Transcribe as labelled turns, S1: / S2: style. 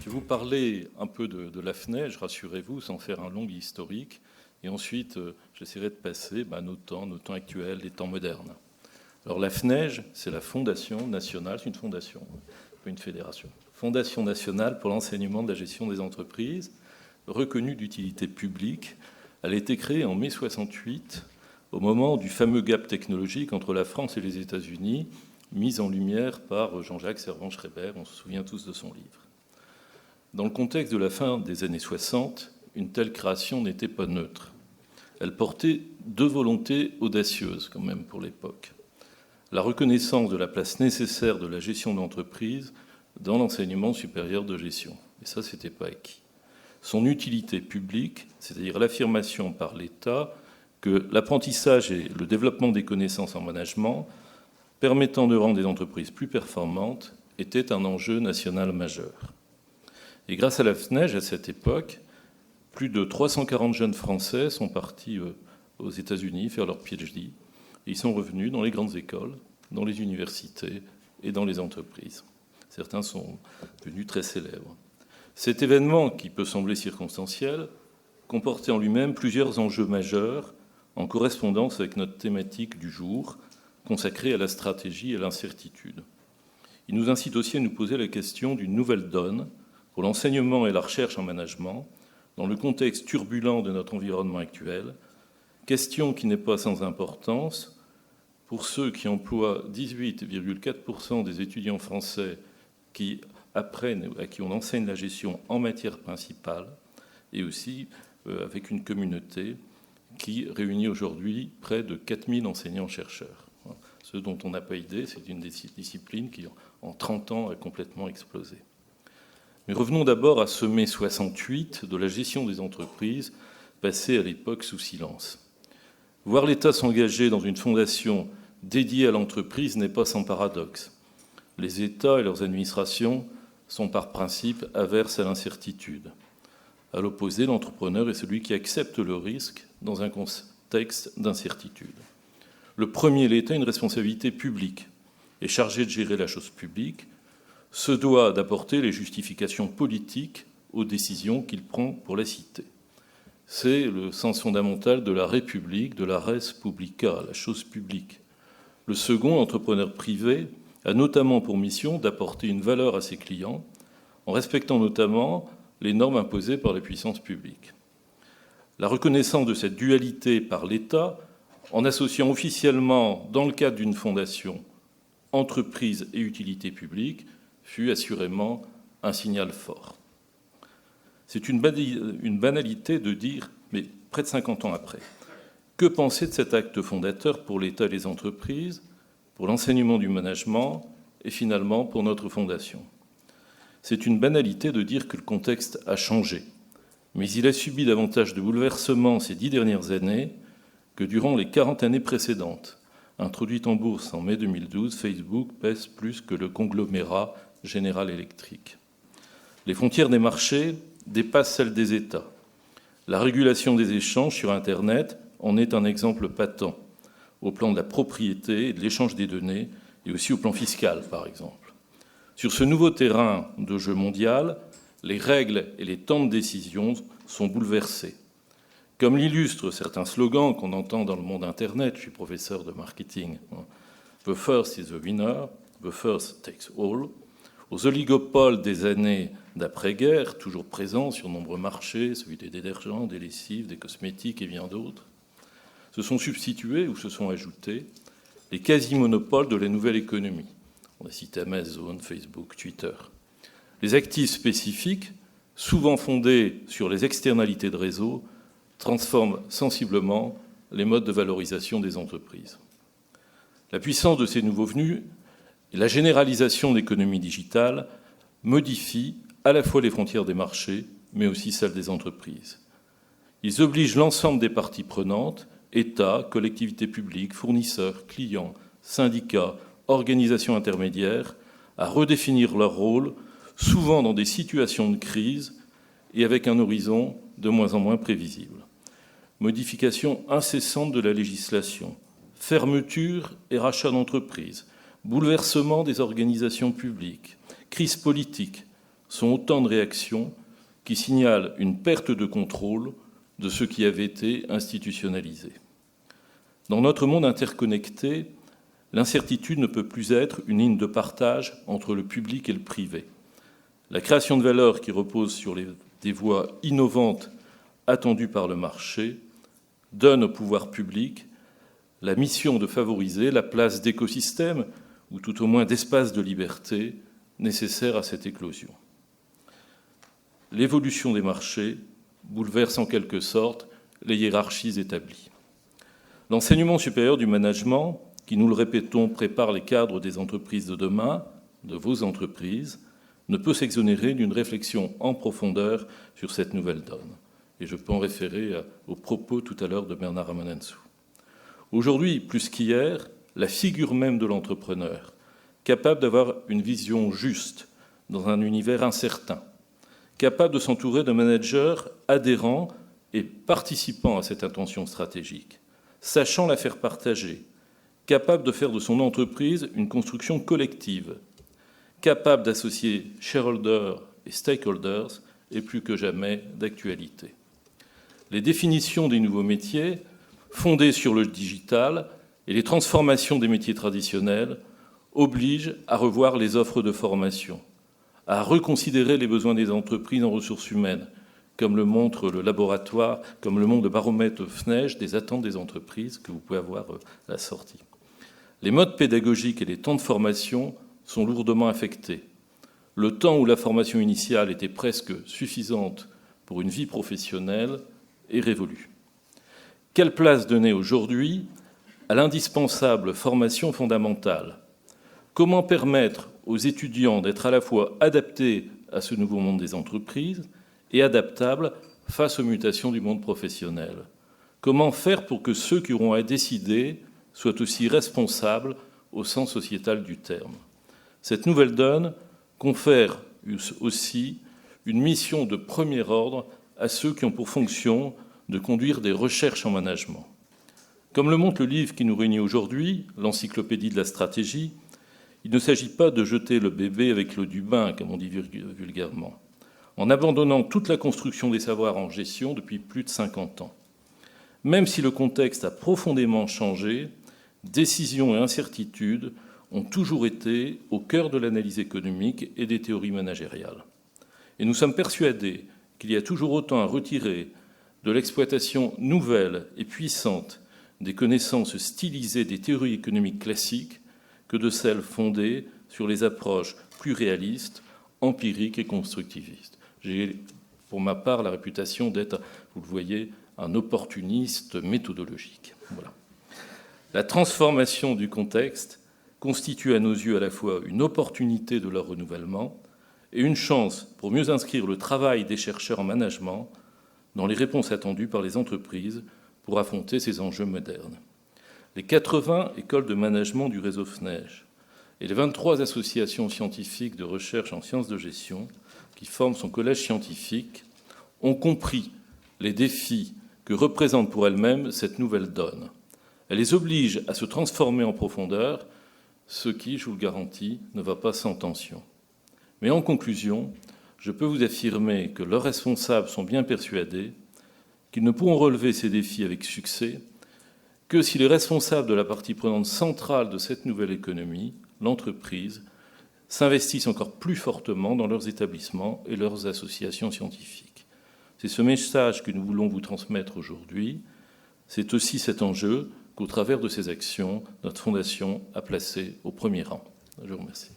S1: Je vais vous parler un peu de la FNEJ, rassurez-vous, sans faire un long historique. Et ensuite, j'essaierai de passer nos temps actuels, les temps modernes. Alors la FNEJ, c'est la Fondation nationale, c'est une fondation, pas une fédération. Fondation nationale pour l'enseignement de la gestion des entreprises, reconnue d'utilité publique. Elle a été créée en mai 68, au moment du fameux gap technologique entre la France et les États-Unis, mise en lumière par Jean-Jacques Servan-Schreiber, on se souvient tous de son livre. Dans le contexte de la fin des années 60, une telle création n'était pas neutre. Elle portait deux volontés audacieuses, quand même, pour l'époque. La reconnaissance de la place nécessaire de la gestion d'entreprise dans l'enseignement supérieur de gestion. Et ça, ce n'était pas acquis. Son utilité publique, c'est-à-dire l'affirmation par l'État que l'apprentissage et le développement des connaissances en management permettant de rendre des entreprises plus performantes, était un enjeu national majeur. Et grâce à la FNEJ, à cette époque, plus de 340 jeunes Français sont partis aux États-Unis faire leur PhD. Et ils sont revenus dans les grandes écoles, dans les universités et dans les entreprises. Certains sont devenus très célèbres. Cet événement, qui peut sembler circonstanciel, comportait en lui-même plusieurs enjeux majeurs en correspondance avec notre thématique du jour, consacrée à la stratégie et à l'incertitude. Il nous incite aussi à nous poser la question d'une nouvelle donne pour l'enseignement et la recherche en management, dans le contexte turbulent de notre environnement actuel, question qui n'est pas sans importance pour ceux qui emploient 18,4% des étudiants français qui apprennent, à qui on enseigne la gestion en matière principale, et aussi avec une communauté qui réunit aujourd'hui près de 4000 enseignants-chercheurs. Ce dont on n'a pas idée, c'est une discipline qui, en 30 ans, a complètement explosé. Mais revenons d'abord à ce mai 68 de la gestion des entreprises, passée à l'époque sous silence. Voir l'État s'engager dans une fondation dédiée à l'entreprise n'est pas sans paradoxe. Les États et leurs administrations sont par principe averses à l'incertitude. À l'opposé, l'entrepreneur est celui qui accepte le risque dans un contexte d'incertitude. Le premier, l'État, a une responsabilité publique, est chargé de gérer la chose publique, se doit d'apporter les justifications politiques aux décisions qu'il prend pour la cité. C'est le sens fondamental de la République, de la res publica, la chose publique. Le second, l'entrepreneur privé, a notamment pour mission d'apporter une valeur à ses clients, en respectant notamment les normes imposées par la puissance publique. La reconnaissance de cette dualité par l'État, en associant officiellement, dans le cadre d'une fondation, entreprise et utilité publique, fut assurément un signal fort. C'est une banalité de dire, mais près de 50 ans après, que penser de cet acte fondateur pour l'État et les entreprises, pour l'enseignement du management et finalement pour notre fondation. C'est une banalité de dire que le contexte a changé, mais il a subi davantage de bouleversements ces 10 dernières années que durant les 40 années précédentes. Introduite en bourse en mai 2012, Facebook pèse plus que le conglomérat General Electric. Les frontières des marchés dépassent celles des États. La régulation des échanges sur Internet en est un exemple patent, au plan de la propriété et de l'échange des données, et aussi au plan fiscal, par exemple. Sur ce nouveau terrain de jeu mondial, les règles et les temps de décision sont bouleversés. Comme l'illustrent certains slogans qu'on entend dans le monde Internet, je suis professeur de marketing, « The first is the winner, the first takes all », aux oligopoles des années d'après-guerre, toujours présents sur nombreux marchés, celui des détergents, des lessives, des cosmétiques et bien d'autres, se sont substitués ou se sont ajoutés les quasi-monopoles de la nouvelle économie. On a cité Amazon, Facebook, Twitter. Les actifs spécifiques, souvent fondés sur les externalités de réseau, transforment sensiblement les modes de valorisation des entreprises. La puissance de ces nouveaux venus et la généralisation de l'économie digitale modifient à la fois les frontières des marchés, mais aussi celles des entreprises. Ils obligent l'ensemble des parties prenantes, États, collectivités publiques, fournisseurs, clients, syndicats, organisations intermédiaires, à redéfinir leur rôle, souvent dans des situations de crise et avec un horizon de moins en moins prévisible. Modification incessante de la législation, fermeture et rachat d'entreprises, bouleversement des organisations publiques, crise politique, sont autant de réactions qui signalent une perte de contrôle de ce qui avait été institutionnalisé. Dans notre monde interconnecté, l'incertitude ne peut plus être une ligne de partage entre le public et le privé. La création de valeur qui repose sur des voies innovantes attendues par le marché donne au pouvoir public la mission de favoriser la place d'écosystèmes, ou tout au moins d'espaces de liberté, nécessaires à cette éclosion. L'évolution des marchés bouleverse en quelque sorte les hiérarchies établies. L'enseignement supérieur du management, qui, nous le répétons, prépare les cadres des entreprises de demain, de vos entreprises, ne peut s'exonérer d'une réflexion en profondeur sur cette nouvelle donne. Et je peux en référer aux propos tout à l'heure de Bernard Ramanantsoa. Aujourd'hui, plus qu'hier, la figure même de l'entrepreneur, capable d'avoir une vision juste dans un univers incertain, capable de s'entourer de managers adhérents et participant à cette intention stratégique, sachant la faire partager, capable de faire de son entreprise une construction collective, capable d'associer shareholders et stakeholders, est plus que jamais d'actualité. Les définitions des nouveaux métiers, fondées sur le digital et les transformations des métiers traditionnels, obligent à revoir les offres de formation, à reconsidérer les besoins des entreprises en ressources humaines, comme le montre le laboratoire, comme le montre le baromètre FNEJ des attentes des entreprises que vous pouvez avoir à la sortie. Les modes pédagogiques et les temps de formation sont lourdement affectés. Le temps où la formation initiale était presque suffisante pour une vie professionnelle est révolu. Quelle place donner aujourd'hui à l'indispensable formation fondamentale? Comment permettre aux étudiants d'être à la fois adaptés à ce nouveau monde des entreprises et adaptables face aux mutations du monde professionnel? Comment faire pour que ceux qui auront à décider soient aussi responsables au sens sociétal du terme? Cette nouvelle donne confère aussi une mission de premier ordre à ceux qui ont pour fonction de conduire des recherches en management. Comme le montre le livre qui nous réunit aujourd'hui, l'Encyclopédie de la stratégie, il ne s'agit pas de jeter le bébé avec l'eau du bain, comme on dit vulgairement, en abandonnant toute la construction des savoirs en gestion depuis plus de 50 ans. Même si le contexte a profondément changé, décisions et incertitudes ont toujours été au cœur de l'analyse économique et des théories managériales. Et nous sommes persuadés qu'il y a toujours autant à retirer de l'exploitation nouvelle et puissante des connaissances stylisées des théories économiques classiques que de celles fondées sur les approches plus réalistes, empiriques et constructivistes. J'ai, pour ma part, la réputation d'être, vous le voyez, un opportuniste méthodologique. Voilà. La transformation du contexte constitue à nos yeux à la fois une opportunité de leur renouvellement et une chance pour mieux inscrire le travail des chercheurs en management dans les réponses attendues par les entreprises pour affronter ces enjeux modernes. Les 80 écoles de management du réseau FNEJ et les 23 associations scientifiques de recherche en sciences de gestion qui forment son collège scientifique ont compris les défis que représente pour elles-mêmes cette nouvelle donne. Elle les oblige à se transformer en profondeur, ce qui, je vous le garantis, ne va pas sans tension. Mais en conclusion, je peux vous affirmer que leurs responsables sont bien persuadés qu'ils ne pourront relever ces défis avec succès que si les responsables de la partie prenante centrale de cette nouvelle économie, l'entreprise, s'investissent encore plus fortement dans leurs établissements et leurs associations scientifiques. C'est ce message que nous voulons vous transmettre aujourd'hui. C'est aussi cet enjeu qu'au travers de ces actions, notre Fondation a placé au premier rang. Je vous remercie.